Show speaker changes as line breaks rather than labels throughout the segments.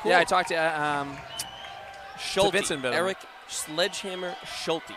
cool.
Yeah, I talked to
Schulte,
Vincent about it.
Erik Sledgehammer Schulte,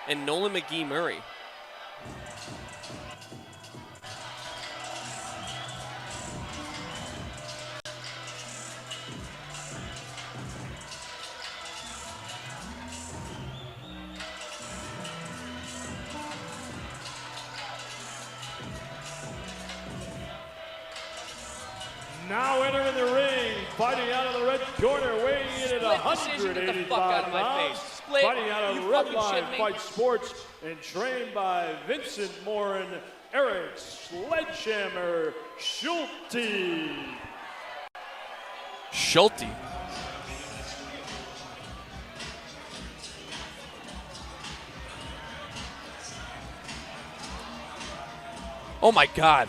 and Nolan Murray.
Now entering the ring, fighting out of the red corner, weighing in at 185 pounds. Fighting out of Red Line Fight Sports and trained by Vincent Morin, Erik Sledgehammer Schulte.
Schulte. Oh my God.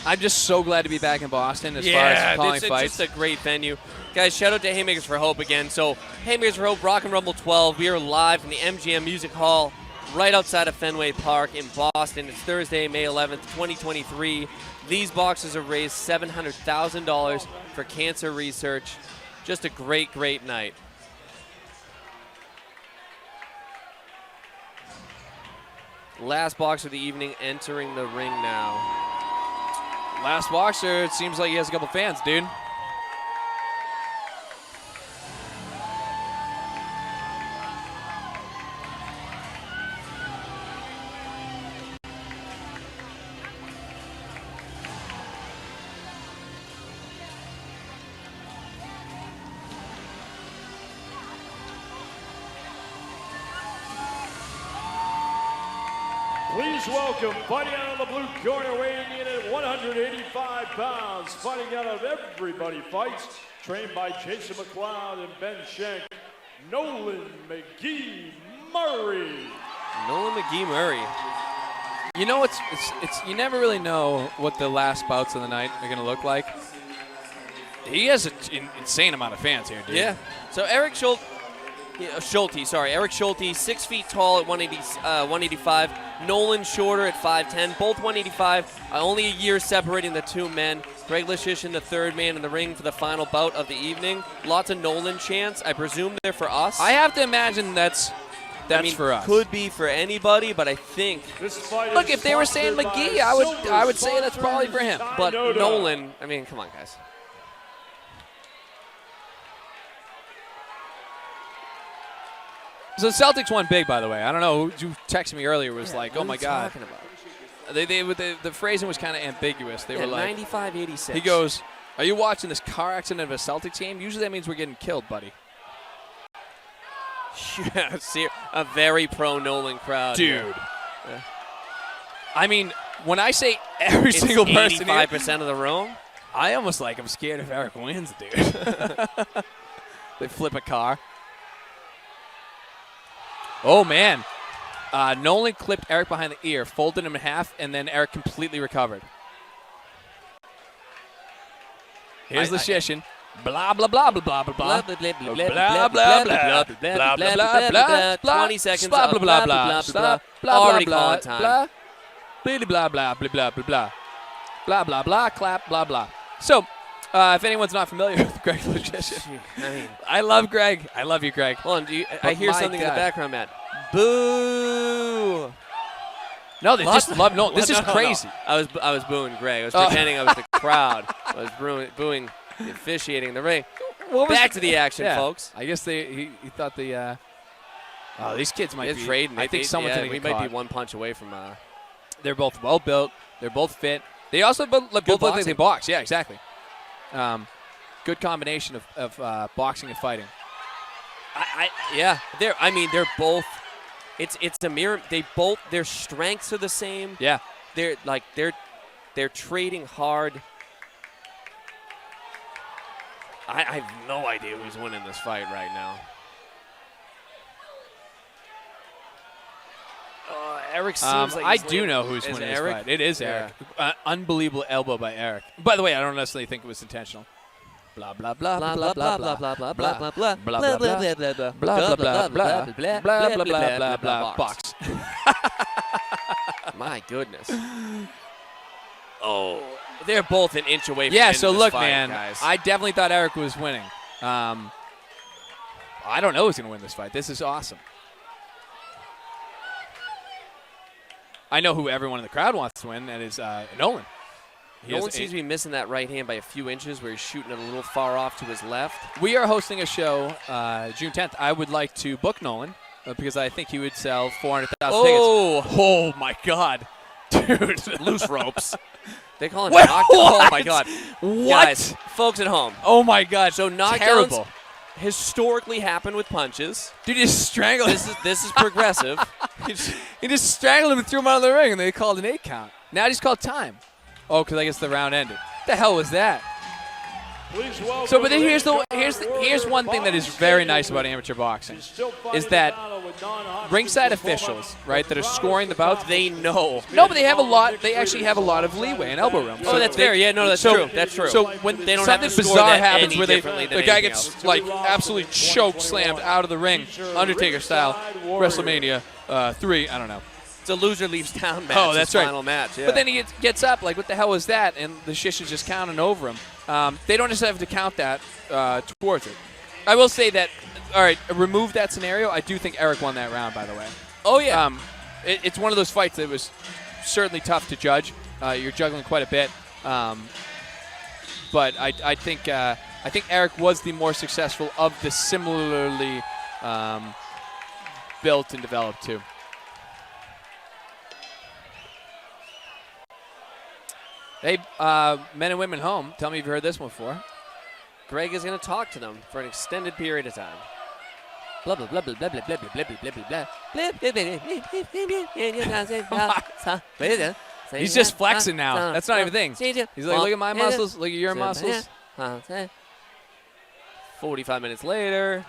I'm just so glad to be back in Boston as far as calling fights.
It's just a great venue. Guys, shout out to Haymakers for Hope again. So, Haymakers for Hope, Rock and Rumble 12. We are live from the MGM Music Hall right outside of Fenway Park in Boston. It's Thursday, May 11th, 2023. These boxes have raised $700,000 for cancer research. Just a great, great night. Last boxer of the evening entering the ring now.
Last boxer, it seems like he has a couple fans, dude.
Please welcome, fighting out of the blue corner, weighing in at 185 pounds, fighting out of Everybody Fights, trained by Jason McLeod and Ben Shank, Nolan Murray.
Nolan Murray.
You know, it's you never really know what the last bouts of the night are going to look like. He has an insane amount of fans here, dude.
Yeah. So Erik Schulte, Erik Schulte, 6 feet tall at 185. Nolan shorter at 5'10", both 185. Only a year separating the two men. Greg Lishishin, the third man in the ring for the final bout of the evening. Lots of Nolan chants. I presume they're for us.
I have to imagine that's for us.
Could be for anybody, but I think.
Look, if they were saying McGee, I would say that's probably for him.
But Nolan, I mean, come on, guys.
So the Celtics won big, by the way. I don't know who texted me earlier was like, "Oh my God." The phrasing was kind of ambiguous. They were like
95-86.
He goes, "Are you watching this car accident of a Celtics game? Usually that means we're getting killed, buddy."
Yeah, a very pro Nolan crowd,
dude. Yeah. I mean, when I say every single person,
85% of the room,
I almost I'm scared if Erik wins, dude. They flip a car. Oh, man. Nolan clipped Erik behind the ear, folded him in half, and then Erik completely recovered. Here's Lishishin. Blah, blah, blah, blah, blah, blah, blah. Blah, blah, blah, blah, blah, blah, blah, blah.
20 seconds.
Blah, blah, blah, blah, blah, blah,
already
blah,
calling time.
Blah, blah, blah, blah, blah, blah, blah. Blah, blah, blah, clap, blah, blah. So, if anyone's not familiar with Greg Lishishin, I love Greg. I love you, Greg.
Hold on, I hear something in the background, Matt. Boo!
No, they just love. No, this is crazy.
No. I was booing Greg. I was pretending I was the crowd. I was booing the officiating in the ring. Back to the action, folks.
I guess he thought these kids might be
trading.
I think someone's going to get
We might
caught.
be one punch away from.
They're both well built. They're both fit. They also both look like they box. Yeah, exactly. Good combination of boxing and fighting.
They're both. It's a mirror. Their strengths are the same.
Yeah.
They're trading hard. I have no idea who's winning this fight right now. Erik seems like
I do know who's winning this fight. It is Erik. Unbelievable elbow by Erik. By the way, I don't necessarily think it was intentional. Blah blah blah blah blah blah blah blah blah blah blah blah blah blah blah blah blah blah box.
My goodness. Oh, they're both an inch away from
so look,
fight,
man,
guys.
I definitely thought Erik was winning. I don't know who's going to win this fight. This is awesome. I know who everyone in the crowd wants to win. That is Nolan.
Nolan seems to be missing that right hand by a few inches where he's shooting it a little far off to his left.
We are hosting a show June 10th. I would like to book Nolan because I think he would sell 400,000 tickets. Oh, my God. Dude.
Loose ropes. They call him
Wait,
knockdown.
what?
Oh, my God.
What?
Guys, folks at home.
Oh, my God.
So knockdowns
Terrible.
historically happen with punches.
Dude, he just strangled him.
This is progressive.
He just strangled him and threw him out of the ring, and they called an 8 count. Now he's called time. Oh, because I guess the round ended. What the hell was that? So, but then here's one thing that is very nice about amateur boxing, is that ringside officials, right, that are scoring the bouts,
They know.
no, but they have a lot. They actually have a lot of leeway and elbow room.
Oh, that's fair. Yeah, no, that's true. That's true.
So when
They don't have
something
to score
bizarre
that
happens
any
where
differently than
the guy
anything
gets
else.
like absolutely choke slammed out of the ring, Undertaker style, WrestleMania 3. I don't know.
It's a loser leaves town match.
Oh, that's
his
right.
Final match. Yeah.
But then he gets up, like, what the hell was that? And the shish is just counting over him. They don't just have to count that towards it. I will say that, all right, remove that scenario. I do think Erik won that round, by the way.
Oh, yeah.
It's one of those fights that was certainly tough to judge. You're juggling quite a bit. But I think Erik was the more successful of the similarly built and developed two. Hey, men and women home, tell me if you've heard this one before.
Greg is going to talk to them for an extended period of time. Blah, blah, blah, blah, blah, blah, blah, blah, blah, blah, blah.
He's just flexing now. That's not even a thing. He's like, look at my muscles, look at your muscles.
45 minutes later.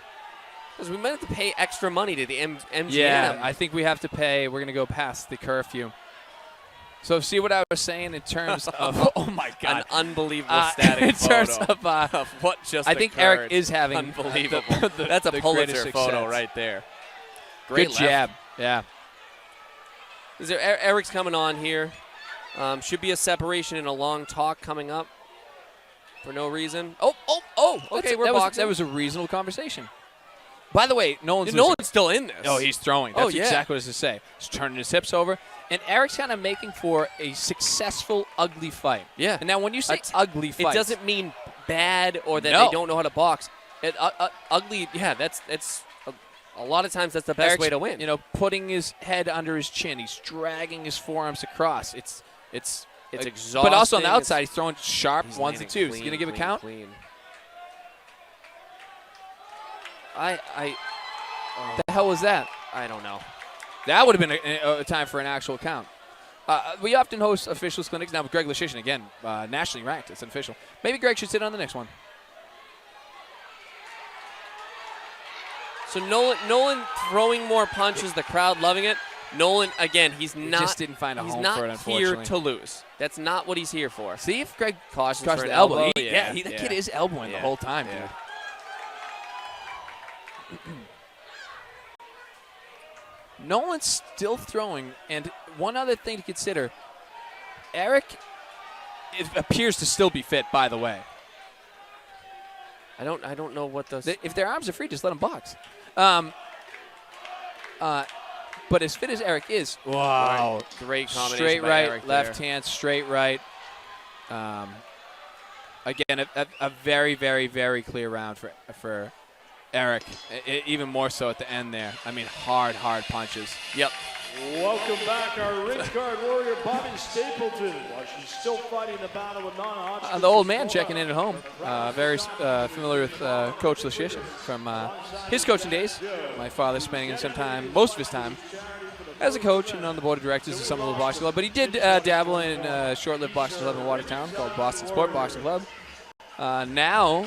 Because we might have to pay extra money to the MGM.
Yeah, I think we have to pay. We're going to go past the curfew. So see what I was saying in terms of oh my God,
an unbelievable static
in
photo
terms of
what just
I think
occurred.
Erik is having
Unbelievable.
That's
a Pulitzer
success.
photo right there. Great
Good jab. Yeah.
Is there Erik's coming on here? Should be a separation and a long talk coming up for no reason. Oh. Okay, we're boxing.
That was a reasonable conversation. By the way, Nolan's
still in this.
Oh, he's throwing. That's
yeah.
exactly what I was to say. He's turning his hips over. And Erik's kind of making for a successful, ugly fight.
Yeah.
And now when you say ugly fight,
it doesn't mean bad or that
No.
they don't know how to box. Ugly, yeah, that's a lot of times that's the best
Erik's,
way to win.
You know, putting his head under his chin. He's dragging his forearms across. It's
exhausting.
But also on the outside, he's throwing sharp
He's
ones and
landing
twos. He's going to give a count?
Clean.
The hell was that?
I don't know.
That would have been a time for an actual count. We often host officials clinics now with Greg Lashishin, again, nationally ranked. It's official. Maybe Greg should sit on the next one.
So Nolan throwing more punches, the crowd loving it. Nolan, again, he's not.
Just didn't find a home for it, unfortunately.
He's not here to lose. That's not what he's here for.
See if Greg
Cautions
crushed
for
the
an
elbow.
elbow.
The kid is elbowing the whole time,
Yeah.
dude. Nolan's still throwing, and one other thing to consider, Erik appears to still be fit, by the way.
I don't know what those.
If their arms are free, just let them box. But as fit as Erik is, wow.
Great combination
Straight
by
right,
Erik
left
there.
hand, straight right. Again, a very, very, very clear round for Erik. Even more so at the end there. I mean, hard punches.
Yep.
Welcome back, our ring card warrior, Bobby Stapleton. While she's still fighting the battle with non-Hodgkin's.
The old man checking in at home. Very familiar with Coach Lashishin from his coaching days. My father spending some time, most of his time, as a coach and on the board of directors of some of the boxing club. But he did dabble in a short-lived boxing club in Watertown called Boston Sport Boxing Club. Now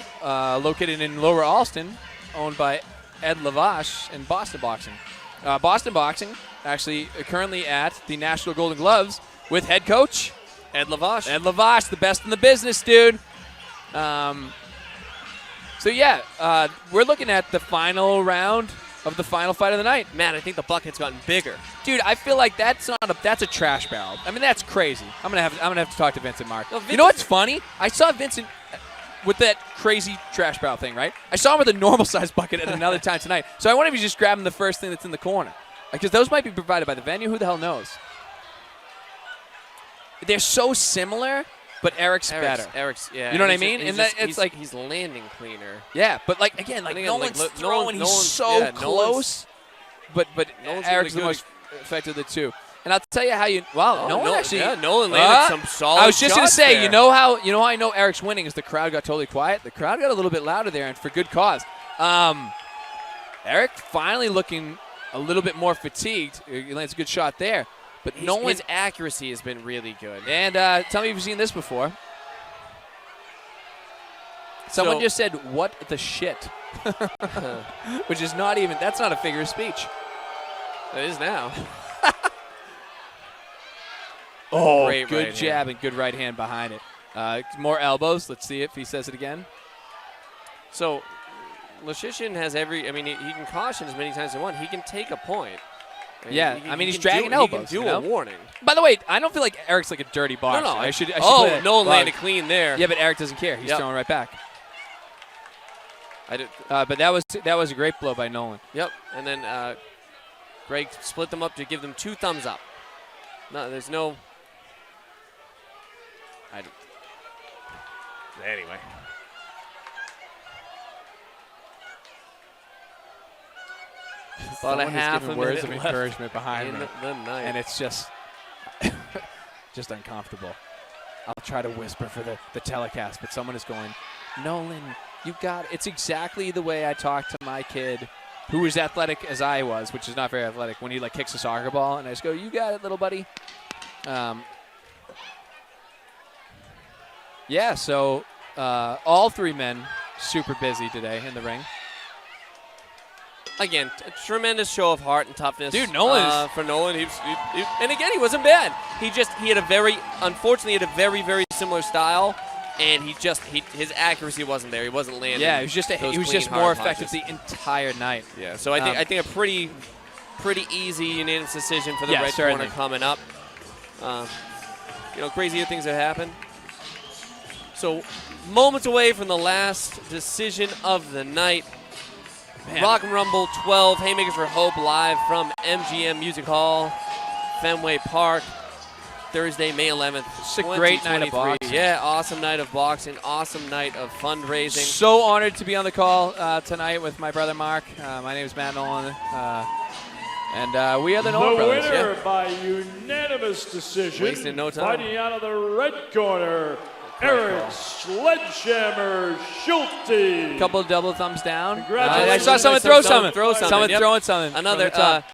located in Lower Alston, owned by Ed Lavash and Boston Boxing. Boston Boxing actually currently at the National Golden Gloves with head coach
Ed Lavash.
Ed Lavash, the best in the business, dude. So yeah, we're looking at the final round of the final fight of the night.
Man, I think the bucket's gotten bigger.
Dude, I feel like that's a trash barrel. I mean, that's crazy. I'm gonna have to talk to Vincent Mark.
No,
you know what's funny? I saw Vincent with that crazy trash barrel thing, right? I saw him with a normal-sized bucket at another time tonight. So I wonder if he's just grabbing the first thing that's in the corner. Because those might be provided by the venue. Who the hell knows? They're so similar, but Eric's better.
Yeah.
You know what I mean? And
it's like he's landing cleaner.
Yeah, but like again, like Nolan's throwing, he's so close. But Eric's the most effective of the two. And I'll tell you how
Nolan landed some solid
I was just
going
to say,
there.
you know how I know Eric's winning is the crowd got totally quiet. The crowd got a little bit louder there, and for good cause. Eric finally looking a little bit more fatigued. He lands a good shot there. But
his accuracy has been really good.
And tell me if you've seen this before. Someone just said, "What the shit," which is that's not a figure of speech.
It is now.
Oh,
great
good
right
jab
hand.
and good right hand behind it. More elbows. Let's see if he says it again.
So, Lashishin has he can caution as many times as he wants. He can take a point.
Yeah, he's dragging elbows.
He can do a warning.
By the way, I don't feel like Eric's like a dirty boxer.
No.
I should
Nolan landed clean there.
Yeah, but Eric doesn't care. He's throwing right back. But that was a great blow by Nolan.
Yep, and then Greg split them up to give them 2 thumbs up. No, there's no. Anyway. About a half a
words
minute
of
left
encouragement behind
in
me,
the night.
and it's just uncomfortable. I'll try to whisper for the telecast, but someone is going, Nolan, you got it. It's exactly the way I talk to my kid, who is athletic as I was, which is not very athletic, when he like kicks a soccer ball, and I just go, you got it, little buddy. Yeah, so all 3 men super busy today in the ring.
Again, a tremendous show of heart and toughness.
Dude, Nolan
for Nolan, and again, he wasn't bad. He had unfortunately had a very, very similar style, and his accuracy wasn't there. He wasn't landing.
Yeah, he was just more effective the entire night.
Yeah, so I think a pretty easy unanimous decision for the red
certainly.
corner coming up. Crazier things have happened. So, moments away from the last decision of the night. Rock and Rumble 12, Haymakers for Hope live from MGM Music Hall, Fenway Park, Thursday, May 11th.
It's a great night of boxing.
Yeah, awesome night of boxing, awesome night of fundraising.
So honored to be on the call tonight with my brother Mark. My name is Matt Nolan, and we are the Nolan Brothers.
The winner by unanimous decision,
wasting no time.
fighting out of the red corner, Erik Sledgehammer Schulte.
Couple double thumbs down.
Congratulations.
I saw someone throw something.
Throw something.
Someone
Yep.
throwing something.
Another.